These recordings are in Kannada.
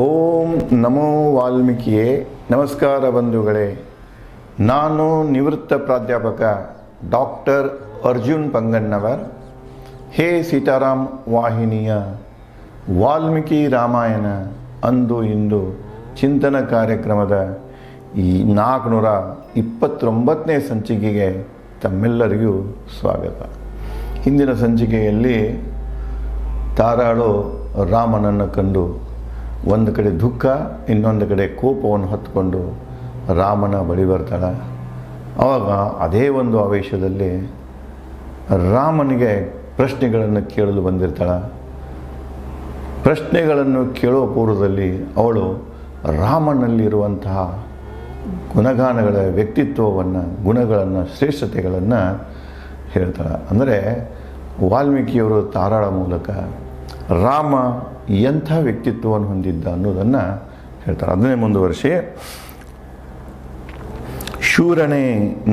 ಓಂ ನಮೋ ವಾಲ್ಮೀಕಿಯೇ. ನಮಸ್ಕಾರ ಬಂಧುಗಳೇ. ನಾನು ನಿವೃತ್ತ ಪ್ರಾಧ್ಯಾಪಕ ಡಾಕ್ಟರ್ ಅರ್ಜುನ್ ಪಂಗನ್ನವರ್. ಹೇ ಸೀತಾರಾಮ್ ವಾಹಿನಿಯ ವಾಲ್ಮೀಕಿ ರಾಮಾಯಣ ಅಂದು ಇಂದು ಚಿಂತನ ಕಾರ್ಯಕ್ರಮದ ಈ 429ನೇ ಸಂಚಿಕೆಗೆ ತಮ್ಮೆಲ್ಲರಿಗೂ ಸ್ವಾಗತ. ಹಿಂದಿನ ಸಂಚಿಕೆಯಲ್ಲಿ ತಾರಾಳು ರಾಮನನ್ನು ಕಂಡು ಒಂದು ಕಡೆ ದುಃಖ, ಇನ್ನೊಂದು ಕಡೆ ಕೋಪವನ್ನು ಹೊತ್ತುಕೊಂಡು ರಾಮನ ಬಳಿ ಬರ್ತಾಳೆ. ಆವಾಗ ಅದೇ ಒಂದು ಆವೇಶದಲ್ಲಿ ರಾಮನಿಗೆ ಪ್ರಶ್ನೆಗಳನ್ನು ಕೇಳಲು ಬಂದಿರ್ತಾಳೆ. ಪ್ರಶ್ನೆಗಳನ್ನು ಕೇಳುವ ಪೂರ್ವದಲ್ಲಿ ಅವಳು ರಾಮನಲ್ಲಿರುವಂತಹ ಗುಣಗಾನಗಳ ವ್ಯಕ್ತಿತ್ವವನ್ನು, ಗುಣಗಳನ್ನು, ಶ್ರೇಷ್ಠತೆಗಳನ್ನು ಹೇಳ್ತಾಳೆ. ಅಂದರೆ ವಾಲ್ಮೀಕಿಯವರು ತಾರಾಳ ಮೂಲಕ ರಾಮ ಎಂಥ ವ್ಯಕ್ತಿತ್ವವನ್ನು ಹೊಂದಿದ್ದ ಅನ್ನೋದನ್ನು ಹೇಳ್ತಾರೆ. ಅದನ್ನೇ ಮುಂದುವರಿಸಿ, ಶೂರನೇ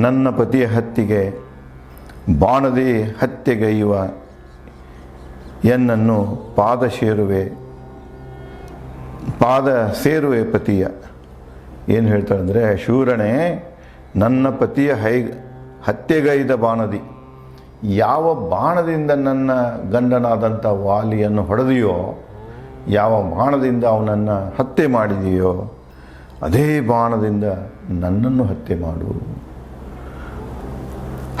ನನ್ನ ಪತಿಯ ಹತ್ಯೆಗೆ ಬಾಣದೇ ಹತ್ಯೆಗೈಯುವ ಎನ್ನನ್ನು ಪಾದ ಸೇರುವೆ ಪತಿಯ. ಏನು ಹೇಳ್ತಾಳೆ ಅಂದರೆ, ಶೂರನೇ ನನ್ನ ಪತಿಯ ಹತ್ಯೆಗೈದ ಬಾಣದಿ, ಯಾವ ಬಾಣದಿಂದ ನನ್ನ ಗಂಡನಾದಂಥ ವಾಲಿಯನ್ನು ಹೊಡೆದೆಯೋ, ಯಾವ ಬಾಣದಿಂದ ಅವನನ್ನು ಹತ್ಯೆ ಮಾಡಿದೆಯೋ ಅದೇ ಬಾಣದಿಂದ ನನ್ನನ್ನು ಹತ್ಯೆ ಮಾಡು.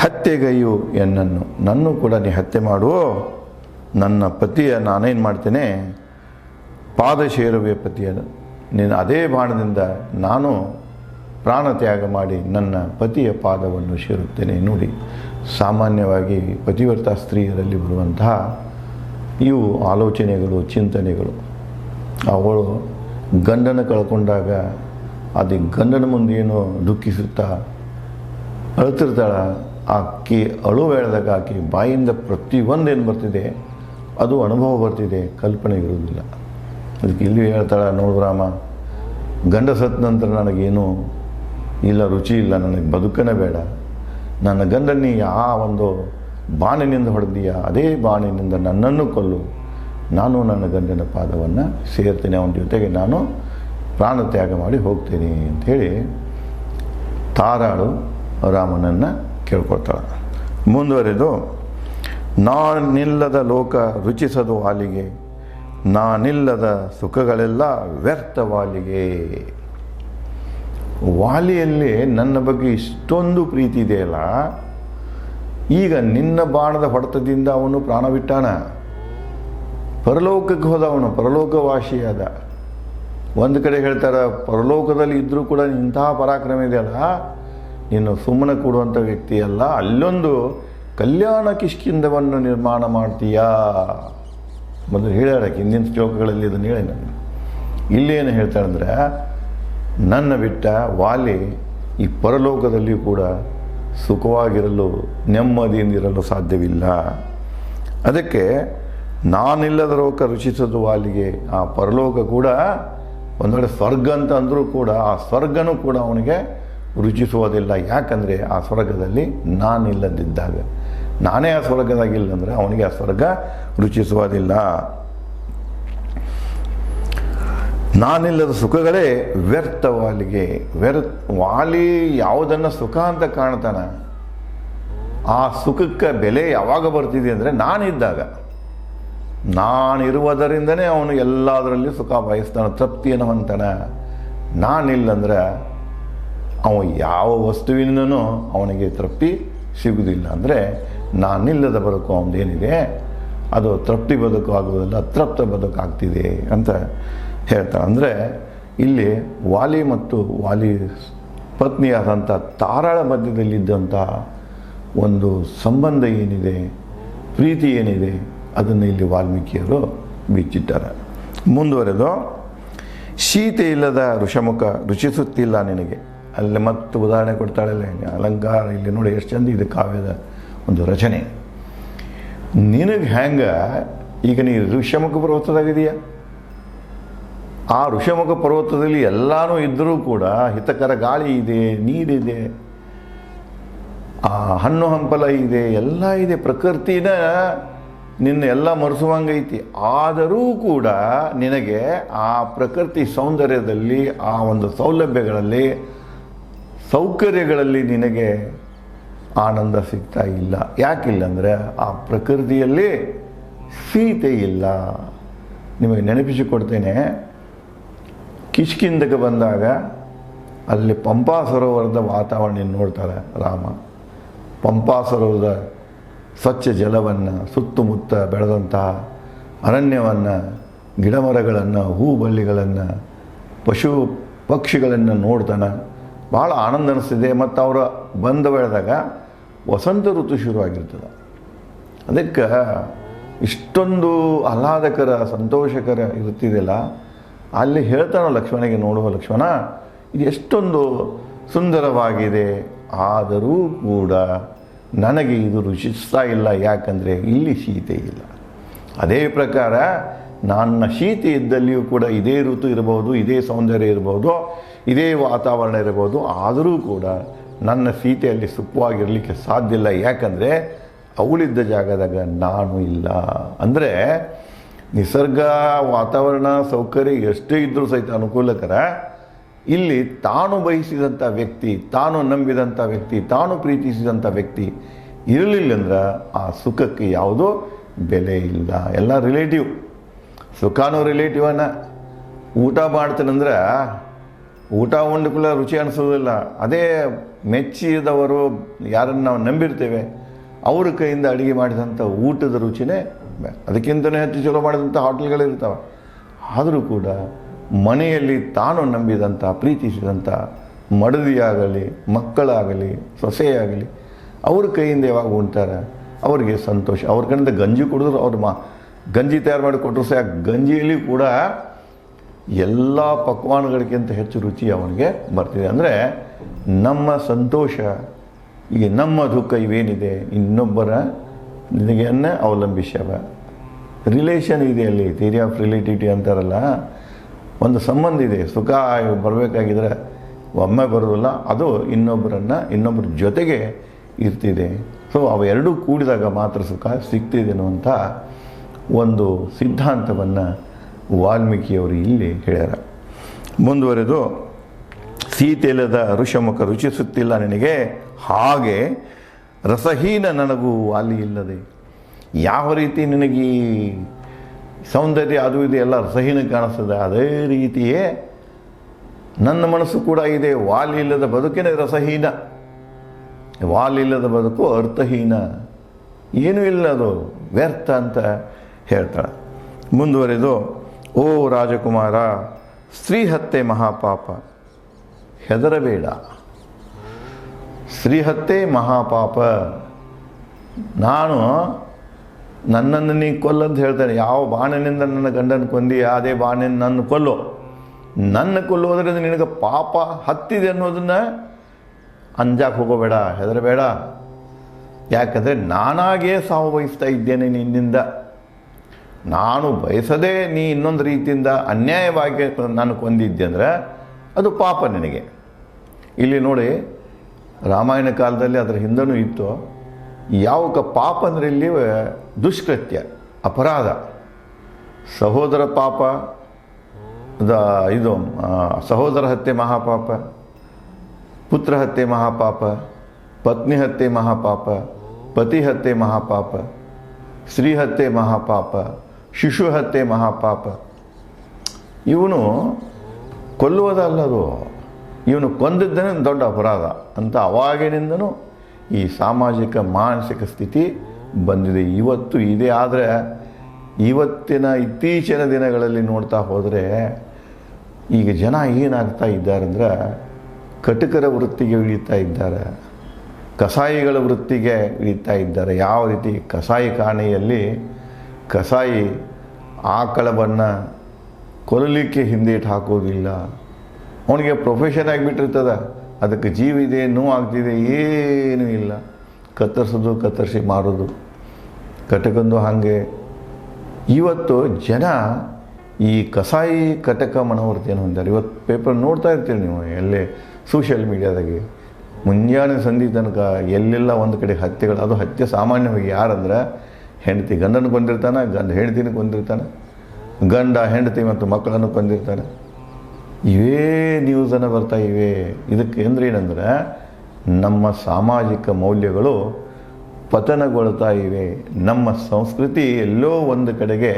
ಹತ್ಯೆಗೈಯು ಎನ್ನನ್ನು, ನನ್ನೂ ಕೂಡ ನೀ ಹತ್ಯೆ ಮಾಡುವೋ. ನನ್ನ ಪತಿಯ ನಾನೇನು ಮಾಡ್ತೇನೆ, ಪಾದ ಸೇರುವೆ ಪತಿಯ, ನೀನು ಅದೇ ಬಾಣದಿಂದ ನಾನು ಪ್ರಾಣತ್ಯಾಗ ಮಾಡಿ ನನ್ನ ಪತಿಯ ಪಾದವನ್ನು ಸೇರುತ್ತೇನೆ. ನೋಡಿ, ಸಾಮಾನ್ಯವಾಗಿ ಪತಿವ್ರತ ಸ್ತ್ರೀಯರಲ್ಲಿ ಬರುವಂತಹ ಇವು ಆಲೋಚನೆಗಳು, ಚಿಂತನೆಗಳು. ಅವಳು ಗಂಡನ ಕಳ್ಕೊಂಡಾಗ ಅದು ಗಂಡನ ಮುಂದೆ ಏನೋ ದುಃಖಿಸುತ್ತಾ ಅಳ್ತಿರ್ತಾಳೆ. ಆಕೆ ಅಳುವೇಳಿದಾಗ ಆಕೆ ಬಾಯಿಂದ ಪ್ರತಿಯೊಂದು ಏನು ಬರ್ತಿದೆ ಅದು ಅನುಭವ ಬರ್ತಿದೆ, ಕಲ್ಪನೆ ಇರುವುದಿಲ್ಲ. ಅದಕ್ಕೆ ಇಲ್ಲಿ ಹೇಳ್ತಾಳೆ, ನೋಡು ರಾಮ, ಗಂಡ ಸತ್ತ ನಂತರ ನನಗೇನು ಇಲ್ಲ, ರುಚಿ ಇಲ್ಲ, ನನಗೆ ಬದುಕನೇ ಬೇಡ. ನನ್ನ ಗಂಡನಿ ಆ ಒಂದು ಬಾಣಿನಿಂದ ಹೊಡೆದೀಯ, ಅದೇ ಬಾಣಿನಿಂದ ನನ್ನನ್ನು ಕೊಲ್ಲು, ನಾನು ನನ್ನ ಗಂಡನ ಪಾದವನ್ನು ಸೇರ್ತೇನೆ, ಅವನ ಜೊತೆಗೆ ನಾನು ಪ್ರಾಣತ್ಯಾಗ ಮಾಡಿ ಹೋಗ್ತೇನೆ ಅಂಥೇಳಿ ತಾರಾಳು ರಾಮನನ್ನು ಕೇಳ್ಕೊಳ್ತಾಳೆ. ಮುಂದುವರೆದು, ನಾನಿಲ್ಲದ ಲೋಕ ರುಚಿಸದು ವಾಲಿಗೆ, ನಾನಿಲ್ಲದ ಸುಖಗಳೆಲ್ಲ ವ್ಯರ್ಥ ವಾಲಿಗೆ. ವಾಲಿಯಲ್ಲಿ ನನ್ನ ಬಗ್ಗೆ ಇಷ್ಟೊಂದು ಪ್ರೀತಿ ಇದೆಯಲ್ಲ, ಈಗ ನಿನ್ನ ಬಾಣದ ಹೊಡೆತದಿಂದ ಅವನು ಪ್ರಾಣ ಬಿಟ್ಟಾನ, ಪರಲೋಕಕ್ಕೆ ಹೋದ, ಅವನು ಪರಲೋಕವಾಸಿಯಾದ. ಒಂದು ಕಡೆ ಹೇಳ್ತಾರೆ, ಪರಲೋಕದಲ್ಲಿ ಇದ್ದರೂ ಕೂಡ ಇಂತಹ ಪರಾಕ್ರಮ ಇದೆಯಲ್ಲ, ನೀನು ಸುಮ್ಮನೆ ಕೊಡುವಂಥ ವ್ಯಕ್ತಿ ಅಲ್ಲ, ಅಲ್ಲೊಂದು ಕಲ್ಯಾಣ ಕಿಷ್ಕಿಂಧವನ್ನು ನಿರ್ಮಾಣ ಮಾಡ್ತೀಯಾ. ಮೊದಲು ಹೇಳ್ಯಾರ ಹಿಂದಿನ ಶ್ಲೋಕಗಳಲ್ಲಿ, ಇದನ್ನು ಹೇಳಿ ನಾನು ಇಲ್ಲೇನು ಹೇಳ್ತಾಳೆ ಅಂದರೆ, ನನ್ನ ಬಿಟ್ಟ ವಾಲಿ ಈ ಪರಲೋಕದಲ್ಲಿಯೂ ಕೂಡ ಸುಖವಾಗಿರಲು, ನೆಮ್ಮದಿಯಿಂದಿರಲು ಸಾಧ್ಯವಿಲ್ಲ. ಅದಕ್ಕೆ ನಾನಿಲ್ಲದ ಲೋಕ ರುಚಿಸೋದು ವಾಲಿಗೆ. ಆ ಪರಲೋಕ ಕೂಡ ಒಂದೊಳ್ಳೆ ಸ್ವರ್ಗ ಅಂತ ಅಂದರೂ ಕೂಡ ಆ ಸ್ವರ್ಗನೂ ಕೂಡ ಅವನಿಗೆ ರುಚಿಸುವುದಿಲ್ಲ. ಯಾಕಂದರೆ ಆ ಸ್ವರ್ಗದಲ್ಲಿ ನಾನಿಲ್ಲದಿದ್ದಾಗ, ನಾನೇ ಆ ಸ್ವರ್ಗದಾಗಿಲ್ಲ ಅಂದರೆ ಅವನಿಗೆ ಆ ಸ್ವರ್ಗ ರುಚಿಸುವುದಿಲ್ಲ. ನಾನಿಲ್ಲದ ಸುಖಗಳೇ ವ್ಯರ್ಥ ವಾಲಿಗೆ. ವಾಲಿ ಯಾವುದನ್ನು ಸುಖ ಅಂತ ಕಾಣ್ತಾನೆ, ಆ ಸುಖಕ್ಕೆ ಬೆಲೆ ಯಾವಾಗ ಬರ್ತಿದೆ ಅಂದರೆ ನಾನಿದ್ದಾಗ. ನಾನಿರುವುದರಿಂದನೇ ಅವನು ಎಲ್ಲದರಲ್ಲಿ ಸುಖ ಬಯಸ್ತಾನೆ, ತೃಪ್ತಿಯನ್ನು ಹೊಂತಾನೆ. ನಾನಿಲ್ಲಂದ್ರೆ ಅವ ಯಾವ ವಸ್ತುವಿನೂ ಅವನಿಗೆ ತೃಪ್ತಿ ಸಿಗುವುದಿಲ್ಲ. ಅಂದರೆ ನಾನಿಲ್ಲದ ಬದುಕು ಅವನದೇನಿದೆ ಅದು ತೃಪ್ತಿ ಬದುಕು ಆಗುವುದಿಲ್ಲ, ಅತೃಪ್ತ ಬದುಕು ಆಗ್ತಿದೆ ಅಂತ ಹೇಳ್ತಾನೆ. ಅಂದರೆ ಇಲ್ಲಿ ವಾಲಿ ಮತ್ತು ವಾಲಿ ಪತ್ನಿಯಾದಂಥ ತಾರಾಳ ಮಧ್ಯದಲ್ಲಿದ್ದಂಥ ಒಂದು ಸಂಬಂಧ ಏನಿದೆ, ಪ್ರೀತಿ ಏನಿದೆ, ಅದನ್ನು ಇಲ್ಲಿ ವಾಲ್ಮೀಕಿಯವರು ಬಿಚ್ಚಿಟ್ಟಾರೆ. ಮುಂದುವರೆದು, ಸೀತೆ ಇಲ್ಲದ ಋಷಮುಖ ರುಚಿಸುತ್ತಿಲ್ಲ ನಿನಗೆ. ಅಲ್ಲಿ ಮತ್ತು ಉದಾಹರಣೆ ಕೊಡ್ತಾಳಲ್ಲ, ಅಲಂಕಾರ ಇಲ್ಲಿ ನೋಡಿ ಎಷ್ಟು ಚಂದ ಇದೆ ಕಾವ್ಯದ ಒಂದು ರಚನೆ. ನಿನಗೆ ಹೆಂಗೆ ಈಗ ನೀ ಋಷಮುಖ ಪರ್ವತದಾಗಿದೆಯಾ, ಆ ಋಷಮುಖ ಪರ್ವತದಲ್ಲಿ ಎಲ್ಲನೂ ಇದ್ದರೂ ಕೂಡ ಹಿತಕರ ಗಾಳಿ ಇದೆ, ನೀರಿದೆ, ಆ ಹಣ್ಣು ಹಂಪಲ ಇದೆ, ಎಲ್ಲ ಇದೆ. ಪ್ರಕೃತಿನ ನಿನ್ನ ಎಲ್ಲ ಮರೆಸುವಂಗೈತಿ. ಆದರೂ ಕೂಡ ನಿನಗೆ ಆ ಪ್ರಕೃತಿ ಸೌಂದರ್ಯದಲ್ಲಿ, ಆ ಒಂದು ಸೌಲಭ್ಯಗಳಲ್ಲಿ, ಸೌಕರ್ಯಗಳಲ್ಲಿ ನಿನಗೆ ಆನಂದ ಸಿಗ್ತಾ ಇಲ್ಲ. ಯಾಕಿಲ್ಲ ಅಂದರೆ ಆ ಪ್ರಕೃತಿಯಲ್ಲಿ ಸೀತೆ ಇಲ್ಲ. ನಿಮಗೆ ನೆನಪಿಸಿಕೊಡ್ತೇನೆ, ಕಿಷ್ಕಿಂಧಕ್ಕೆ ಬಂದಾಗ ಅಲ್ಲಿ ಪಂಪಾ ಸರೋವರದ ವಾತಾವರಣ ನೋಡ್ತಾರೆ ರಾಮ. ಪಂಪಾ ಸರೋವರದ ಸ್ವಚ್ಛ ಜಲವನ್ನು, ಸುತ್ತಮುತ್ತ ಬೆಳೆದಂತಹ ಅರಣ್ಯವನ್ನು, ಗಿಡಮರಗಳನ್ನು, ಹೂಬಳ್ಳಿಗಳನ್ನು, ಪಶು ಪಕ್ಷಿಗಳನ್ನು ನೋಡ್ತಾನೆ. ಭಾಳ ಆನಂದ ಅನಿಸ್ತಿದೆ. ಮತ್ತು ಅವರು ಬಂದು ಬೆಳೆದಾಗ ವಸಂತ ಋತು ಶುರುವಾಗಿರ್ತದೆ. ಅದಕ್ಕೆ ಇಷ್ಟೊಂದು ಆಹ್ಲಾದಕರ, ಸಂತೋಷಕರ ಇರ್ತಿದೆಯಲ್ಲ, ಅಲ್ಲಿ ಹೇಳ್ತಾನೋ ಲಕ್ಷ್ಮಣನಿಗೆ, ನೋಡುವ ಲಕ್ಷ್ಮಣ, ಇದು ಎಷ್ಟೊಂದು ಸುಂದರವಾಗಿದೆ, ಆದರೂ ಕೂಡ ನನಗೆ ಇದು ರುಚಿಸ್ತಾ ಇಲ್ಲ. ಯಾಕಂದರೆ ಇಲ್ಲಿ ಸೀತೆ ಇಲ್ಲ. ಅದೇ ಪ್ರಕಾರ ನನ್ನ ಸೀತೆ ಇದ್ದಲ್ಲಿಯೂ ಕೂಡ ಇದೇ ಋತು ಇರಬಹುದು, ಇದೇ ಸೌಂದರ್ಯ ಇರಬಹುದು, ಇದೇ ವಾತಾವರಣ ಇರಬಹುದು, ಆದರೂ ಕೂಡ ನನ್ನ ಸೀತೆಯಲ್ಲಿ ಸುಖವಾಗಿರಲಿಕ್ಕೆ ಸಾಧ್ಯ ಇಲ್ಲ. ಯಾಕಂದರೆ ಅವಳಿದ್ದ ಜಾಗದಾಗ ನಾನು ಇಲ್ಲ. ಅಂದರೆ ನಿಸರ್ಗ, ವಾತಾವರಣ, ಸೌಕರ್ಯ ಎಷ್ಟೇ ಇದ್ದರೂ ಸಹಿತ ಅನುಕೂಲಕರ, ಇಲ್ಲಿ ತಾನು ಬಯಸಿದಂಥ ವ್ಯಕ್ತಿ, ತಾನು ನಂಬಿದಂಥ ವ್ಯಕ್ತಿ, ತಾನು ಪ್ರೀತಿಸಿದಂಥ ವ್ಯಕ್ತಿ ಇರಲಿಲ್ಲಂದ್ರೆ ಆ ಸುಖಕ್ಕೆ ಯಾವುದೋ ಬೆಲೆ ಇಲ್ಲ. ಎಲ್ಲ ರಿಲೇಟಿವ್. ಸುಖನೂ ರಿಲೇಟಿವನ್ನ. ಊಟ ಮಾಡ್ತಾನಂದ್ರೆ ಊಟ ಉಂಡ್ಕೂಲ ರುಚಿ ಅನಿಸೋದಿಲ್ಲ. ಅದೇ ಮೆಚ್ಚಿದವರು, ಯಾರನ್ನು ನಾವು ನಂಬಿರ್ತೇವೆ, ಅವ್ರ ಕೈಯಿಂದ ಅಡುಗೆ ಮಾಡಿದಂಥ ಊಟದ ರುಚಿನೇ ಅದಕ್ಕಿಂತಲೇ ಹೆಚ್ಚು ಚಲೋ ಮಾಡಿದಂಥ ಹೋಟೆಲ್ಗಳಿರ್ತಾವೆ. ಆದರೂ ಕೂಡ ಮನೆಯಲ್ಲಿ ತಾನು ನಂಬಿದಂಥ, ಪ್ರೀತಿಸಿದಂಥ ಮಡದಿಯಾಗಲಿ, ಮಕ್ಕಳಾಗಲಿ, ಸೊಸೆಯಾಗಲಿ, ಅವ್ರ ಕೈಯಿಂದ ಯಾವಾಗ ಉಣ್ತಾರೆ ಅವರಿಗೆ ಸಂತೋಷ. ಅವ್ರ ಕಡೆಯಿಂದ ಗಂಜಿ ಕುಡಿದ್ರು, ಅವ್ರು ಗಂಜಿ ತಯಾರು ಮಾಡಿ ಕೊಟ್ಟರು ಸಹ ಗಂಜಿಯಲ್ಲಿ ಕೂಡ ಎಲ್ಲ ಪಕ್ವಾನಗಳಿಗಿಂತ ಹೆಚ್ಚು ರುಚಿ ಅವನಿಗೆ ಬರ್ತಿದೆ. ಅಂದರೆ ನಮ್ಮ ಸಂತೋಷ, ಈಗ ನಮ್ಮ ದುಃಖ ಇವೇನಿದೆ ಇನ್ನೊಬ್ಬರ ನಿನಗೆಯನ್ನೇ ಅವಲಂಬಿಸ್ಯವ. ರಿಲೇಷನ್ ಇದೆ ಅಲ್ಲಿ, ಥಿಯರಿ ಆಫ್ ರಿಲೇಟಿವಿಟಿ ಅಂತಾರಲ್ಲ, ಒಂದು ಸಂಬಂಧ ಇದೆ. ಸುಖ ಬರಬೇಕಾಗಿದ್ರೆ ಒಮ್ಮೆ ಬರೋದಿಲ್ಲ, ಅದು ಇನ್ನೊಬ್ಬರ ಜೊತೆಗೆ ಇರ್ತಿದೆ. ಸೊ ಅವೆರಡೂ ಕೂಡಿದಾಗ ಮಾತ್ರ ಸುಖ ಸಿಗ್ತಿದೆ ಅನ್ನುವಂಥ ಒಂದು ಸಿದ್ಧಾಂತವನ್ನು ವಾಲ್ಮೀಕಿಯವರು ಇಲ್ಲಿ ಹೇಳ್ಯಾರ. ಮುಂದುವರೆದು, ಸೀತೆಯಿಲ್ಲದ ಋಷಮುಖ ರುಚಿಸುತ್ತಿಲ್ಲ ನಿನಗೆ, ಹಾಗೆ ರಸಹೀನ ನನಗೂ ವಾಲಿ ಇಲ್ಲದೆ. ಯಾವ ರೀತಿ ನಿನಗೆ ಸೌಂದರ್ಯ ಅದು ಇದೆ ಎಲ್ಲ ರಸಹೀನ ಕಾಣಿಸ್ತದೆ, ಅದೇ ರೀತಿಯೇ ನನ್ನ ಮನಸ್ಸು ಕೂಡ ಇದೆ. ವಾಲಿ ಇಲ್ಲದ ಬದುಕಿನ ರಸಹೀನ, ವಾಲಿಲ್ಲದ ಬದುಕು ಅರ್ಥಹೀನ, ಏನೂ ಇಲ್ಲ, ಅದು ವ್ಯರ್ಥ ಅಂತ ಹೇಳ್ತಾಳೆ. ಮುಂದುವರೆದು, ಓ ರಾಜಕುಮಾರ, ಸ್ತ್ರೀ ಹತ್ಯೆ ಮಹಾಪಾಪ, ಹೆದರಬೇಡ. ಸ್ತ್ರೀ ಹತ್ಯೆ ಮಹಾಪಾಪ. ನಾನು ನನ್ನನ್ನು ನೀ ಕೊಲ್ಲಂತ ಹೇಳ್ತಾನೆ. ಯಾವ ಬಾಣನಿಂದ ನನ್ನ ಗಂಡನ ಕೊಂದಿ ಅದೇ ಬಾಣನ ನನ್ನ ಕೊಲ್ಲೋ. ನನ್ನ ಕೊಲ್ಲೋದ್ರಿಂದ ನಿನಗೆ ಪಾಪ ಹತ್ತಿದೆ ಅನ್ನೋದನ್ನು ಅಂಜಾಕೆ ಹೋಗೋಬೇಡ, ಹೆದರಬೇಡ. ಯಾಕಂದರೆ ನಾನಾಗೇ ಸಾವು ಬಯಸ್ತಾ ಇದ್ದೇನೆ ನಿನ್ನಿಂದ. ನಾನು ಬಯಸದೆ ನೀ ಇನ್ನೊಂದು ರೀತಿಯಿಂದ ಅನ್ಯಾಯವಾಗಿ ನಾನು ಕೊಂದಿದ್ದೆ ಅಂದರೆ ಅದು ಪಾಪ ನಿನಗೆ. ಇಲ್ಲಿ ನೋಡಿ, ರಾಮಾಯಣ ಕಾಲದಲ್ಲಿ ಅದರ ಹಿಂದನೂ ಇತ್ತು. ಯಾವಕ್ಕೆ ಪಾಪ ಅಂದರೆ ಇಲ್ಲಿ ದುಷ್ಕೃತ್ಯ, ಅಪರಾಧ. ಸಹೋದರ ಪಾಪ, ಇದು ಸಹೋದರ ಹತ್ಯೆ ಮಹಾಪಾಪ, ಪುತ್ರ ಹತ್ಯೆ ಮಹಾಪಾಪ, ಪತ್ನಿ ಹತ್ಯೆ ಮಹಾಪಾಪ, ಪತಿ ಹತ್ಯೆ ಮಹಾಪಾಪ, ಸ್ತ್ರೀ ಹತ್ಯೆ ಮಹಾಪಾಪ, ಶಿಶು ಹತ್ಯೆ ಮಹಾಪಾಪ. ಇವನು ಕೊಲ್ಲುವುದಲ್ಲದು, ಇವನು ಕೊಂದಿದ್ದನೇ ದೊಡ್ಡ ಅಪರಾಧ ಅಂತ ಅವಾಗಿನಿಂದನೂ ಈ ಸಾಮಾಜಿಕ ಮಾನಸಿಕ ಸ್ಥಿತಿ ಬಂದಿದೆ. ಇವತ್ತು ಇದೆ. ಆದರೆ ಇತ್ತೀಚಿನ ದಿನಗಳಲ್ಲಿ ನೋಡ್ತಾ ಹೋದರೆ ಈಗ ಜನ ಏನಾಗ್ತಾ ಇದ್ದಾರೆ ಅಂದರೆ, ಕಟುಕರ ವೃತ್ತಿಗೆ ಇಳಿತಾ ಇದ್ದಾರೆ, ಕಸಾಯಿಗಳ ವೃತ್ತಿಗೆ ಇಳಿತಾ ಇದ್ದಾರೆ. ಯಾವ ರೀತಿ ಕಸಾಯಿ ಖಾನೆಯಲ್ಲಿ ಕಸಾಯಿ ಆಕಳವನ್ನು ಕೊಲ್ಲಲಿಕ್ಕೆ ಹಿಂದೇಟು ಹಾಕೋದಿಲ್ಲ. ಅವನಿಗೆ ಪ್ರೊಫೆಷನ್ ಆಗಿಬಿಟ್ಟಿರ್ತದೆ. ಅದಕ್ಕೆ ಜೀವ ಇದೆ, ನೋವು ಆಗ್ತಿದೆ, ಏನೂ ಇಲ್ಲ. ಕತ್ತರಿಸಿ ಮಾರೋದು, ಕಟಕಂದು ಹಾಗೆ. ಇವತ್ತು ಜನ ಈ ಕಸಾಯಿ ಕಟಕ ಮನೋವೃತ್ತಿಯನ್ನು ಹೊಂದಿದ್ದಾರೆ. ಇವತ್ತು ಪೇಪರ್ ನೋಡ್ತಾ ಇರ್ತೀರಿ ನೀವು, ಎಲ್ಲೇ ಸೋಷಿಯಲ್ ಮೀಡಿಯಾದಾಗೆ ಮುಂಜಾನೆ ಸಂಧಿ ತನಕ ಎಲ್ಲೆಲ್ಲ ಒಂದು ಕಡೆ ಹತ್ಯೆಗಳು. ಅದು ಹತ್ಯೆ ಸಾಮಾನ್ಯವಾಗಿ ಯಾರಂದ್ರೆ ಹೆಂಡತಿ ಗಂಡನ ಕೊಂದಿರ್ತಾನೆ, ಗಂಡ ಹೆಂಡತಿನ ಕೊಂದಿರ್ತಾನೆ, ಗಂಡ ಹೆಂಡತಿ ಮತ್ತು ಮಕ್ಕಳನ್ನು ಕೊಂದಿರ್ತಾನೆ. ಇವೇ ನ್ಯೂಸನ್ನು ಬರ್ತಾ ಇವೆ. ಇದಕ್ಕೆ ಅಂದ್ರೆ ಏನಂದ್ರೆ ನಮ್ಮ ಸಾಮಾಜಿಕ ಮೌಲ್ಯಗಳು ಪತನಗೊಳ್ತಾ ಇವೆ. ನಮ್ಮ ಸಂಸ್ಕೃತಿ ಎಲ್ಲೋ ಒಂದು ಕಡೆಗೆ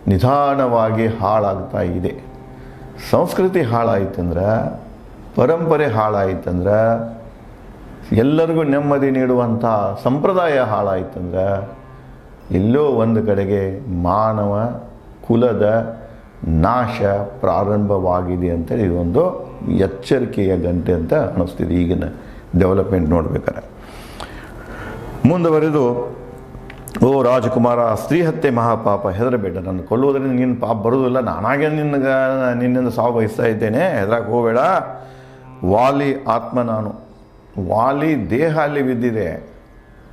ನಿಧಾನವಾಗಿ ಹಾಳಾಗ್ತಾ ಇದೆ. ಸಂಸ್ಕೃತಿ ಹಾಳಾಯ್ತಂದ್ರೆ, ಪರಂಪರೆ ಹಾಳಾಯ್ತಂದ್ರೆ, ಎಲ್ಲರಿಗೂ ನೆಮ್ಮದಿ ನೀಡುವಂಥ ಸಂಪ್ರದಾಯ ಹಾಳಾಯ್ತಂದ್ರೆ ಎಲ್ಲೋ ಒಂದು ಕಡೆಗೆ ಮಾನವ ಕುಲದ ನಾಶ ಪ್ರಾರಂಭವಾಗಿದೆ ಅಂತೇಳಿ ಇದೊಂದು ಎಚ್ಚರಿಕೆಯ ಗಂಟೆ ಅಂತ ಅನ್ನಿಸ್ತಿದೆ ಈಗಿನ ಡೆವಲಪ್ಮೆಂಟ್ ನೋಡ್ಬೇಕಾದ್ರೆ. ಮುಂದುವರೆದು, ಓ ರಾಜಕುಮಾರ, ಸ್ತ್ರೀ ಹತ್ಯೆ ಮಹಾಪಾಪ, ಹೆದರಬೇಡ. ನನ್ನ ಕೊಲ್ಲುವುದರಿಂದ ನಿನ್ನ ಪಾಪ ಬರುವುದಿಲ್ಲ. ನಾನಾಗೆ ನಿನ್ನಿಂದ ಸಾವು ಬಯಸ್ತಾ ಇದ್ದೇನೆ, ಹೆದರಕ್ಕೆ ಹೋಗಬೇಡ. ವಾಲಿ ಆತ್ಮ ನಾನು. ವಾಲಿ ದೇಹ ಅಲ್ಲಿ ಬಿದ್ದಿದೆ,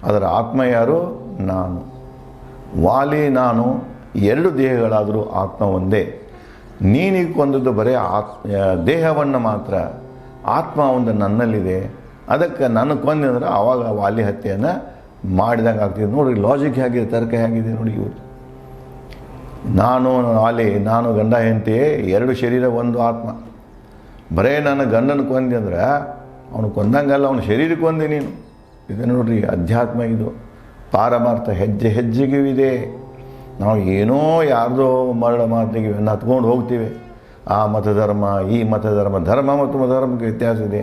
ಅದರ ಆತ್ಮ ಯಾರು? ನಾನು. ವಾಲಿ ನಾನು ಎರಡು ದೇಹಗಳಾದರೂ ಆತ್ಮ ಒಂದೇ. ನೀನೀಗ ಕೊಂದದ್ದು ಬರೀ ದೇಹವನ್ನು ಮಾತ್ರ. ಆತ್ಮ ಒಂದು ನನ್ನಲ್ಲಿದೆ. ಅದಕ್ಕೆ ನನ್ನ ಕೊಂದೆ ಅಂದ್ರೆ ಆವಾಗ ವಾಲಿ ಹತ್ಯೆಯನ್ನು ಮಾಡಿದಂಗೆ ಆಗ್ತಿದೆ. ನೋಡಿ ಲಾಜಿಕ್ ಹೇಗಿದೆ, ತರ್ಕ ಹೇಗಿದೆ ನೋಡಿ. ಇವರು ನಾನು ವಾಲಿ, ನಾನು ಗಂಡ ಹೆಂಡತಿ, ಎರಡು ಶರೀರ ಒಂದು ಆತ್ಮ. ಬರೇ ನನ್ನ ಗಂಡನ ಕೊಂದೆ ಅಂದ್ರೆ ಅವನು ಕೊಂದಂಗಲ್ಲ, ಅವನ ಶರೀರಕ್ಕೆ ಕೊಂದೆ ನೀನು. ಇದು ನೋಡ್ರಿ ಅಧ್ಯಾತ್ಮ, ಇದು ಪಾರಮಾರ್ಥ ಹೆಜ್ಜೆ ಹೆಜ್ಜೆಗೂ ಇದೆ. ನಾವು ಏನೋ ಯಾರ್ದೋ ಮರಳ ಮಾತಿಗೆ ಹತ್ಕೊಂಡು ಹೋಗ್ತೀವಿ. ಆ ಮತಧರ್ಮ, ಈ ಮತಧರ್ಮ, ಧರ್ಮ ಮತ್ತು ಧರ್ಮಕ್ಕೆ ವ್ಯತ್ಯಾಸ ಇದೆ.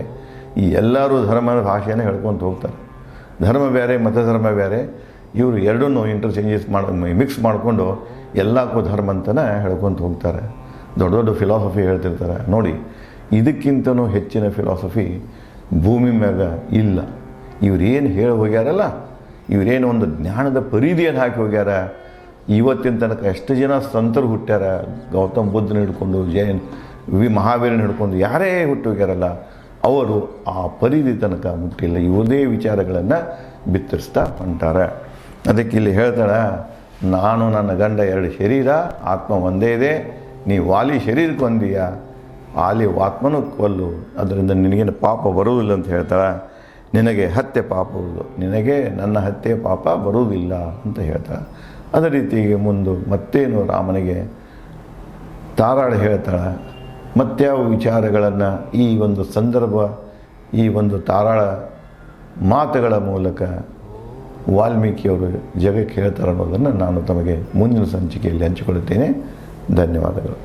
ಈ ಎಲ್ಲರೂ ಧರ್ಮದ ಭಾಷೆಯನ್ನು ಹೇಳ್ಕೊತ ಹೋಗ್ತಾರೆ. ಧರ್ಮ ಬೇರೆ, ಮತಧರ್ಮ ಬೇರೆ. ಇವರು ಎರಡನ್ನೂ ಇಂಟರ್ಚೇಂಜಸ್ ಮಿಕ್ಸ್ ಮಾಡಿಕೊಂಡು ಎಲ್ಲಕ್ಕೂ ಧರ್ಮ ಅಂತಲೇ ಹೇಳ್ಕೊತ ಹೋಗ್ತಾರೆ. ದೊಡ್ಡ ದೊಡ್ಡ ಫಿಲಾಸಫಿ ಹೇಳ್ತಿರ್ತಾರೆ. ನೋಡಿ, ಇದಕ್ಕಿಂತನೂ ಹೆಚ್ಚಿನ ಫಿಲಾಸಫಿ ಭೂಮಿ ಮ್ಯಾಗ ಇಲ್ಲ. ಇವರೇನು ಹೇಳಿ ಹೋಗ್ಯಾರಲ್ಲ, ಇವರೇನು ಒಂದು ಜ್ಞಾನದ ಪರಿಧಿಯನ್ನು ಹಾಕಿ ಹೋಗ್ಯಾರ. ಇವತ್ತಿನ ತನಕ ಎಷ್ಟು ಜನ ಸಂತರು ಹುಟ್ಟ್ಯಾರ. ಗೌತಮ್ ಬುದ್ಧನ ಹಿಡ್ಕೊಂಡು, ಮಹಾವೀರನ ಹಿಡ್ಕೊಂಡು ಯಾರೇ ಹುಟ್ಟು ಹೋಗ್ಯಾರಲ್ಲ, ಅವರು ಆ ಪರಿಧಿ ತನಕ ಮುಟ್ಟಿಲ್ಲ. ಇವದೇ ವಿಚಾರಗಳನ್ನು ಬಿತ್ತರಿಸ್ತಾ ಹೊಂಟಾರೆ. ಅದಕ್ಕೆ ಇಲ್ಲಿ ಹೇಳ್ತಾಳೆ, ನಾನು ನನ್ನ ಗಂಡ ಎರಡು ಶರೀರ, ಆತ್ಮ ಒಂದೇ ಇದೆ. ನೀವು ವಾಲಿ ಶರೀರಕ್ಕೆ ಒಂದೀಯ, ವಾಲಿ ಆತ್ಮನೂ ಕೊಲ್ಲು, ಅದರಿಂದ ನಿನಗೇನು ಪಾಪ ಬರುವುದಿಲ್ಲ ಅಂತ ಹೇಳ್ತಾಳೆ. ನಿನಗೆ ಹತ್ಯೆ ಪಾಪ ಬರುವುದು, ನಿನಗೆ ನನ್ನ ಹತ್ಯೆ ಪಾಪ ಬರುವುದಿಲ್ಲ ಅಂತ ಹೇಳ್ತಾಳೆ. ಅದೇ ರೀತಿಗೆ ಮತ್ತೇನು ರಾಮನಿಗೆ ತಾರಾಳು ಹೇಳ್ತಾಳೆ. ಮತ್ಯಾವ ವಿಚಾರಗಳನ್ನು ಈ ಒಂದು ಸಂದರ್ಭ, ಈ ಒಂದು ತಾರಾಳ ಮಾತುಗಳ ಮೂಲಕ ವಾಲ್ಮೀಕಿಯವರು ಜಗಕ್ಕೆ ಹೇಳ್ತಾರೆ ಅನ್ನೋದನ್ನು ನಾನು ತಮಗೆ ಮುಂದಿನ ಸಂಚಿಕೆಯಲ್ಲಿ ಹಂಚಿಕೊಳ್ಳುತ್ತೇನೆ. ಧನ್ಯವಾದಗಳು.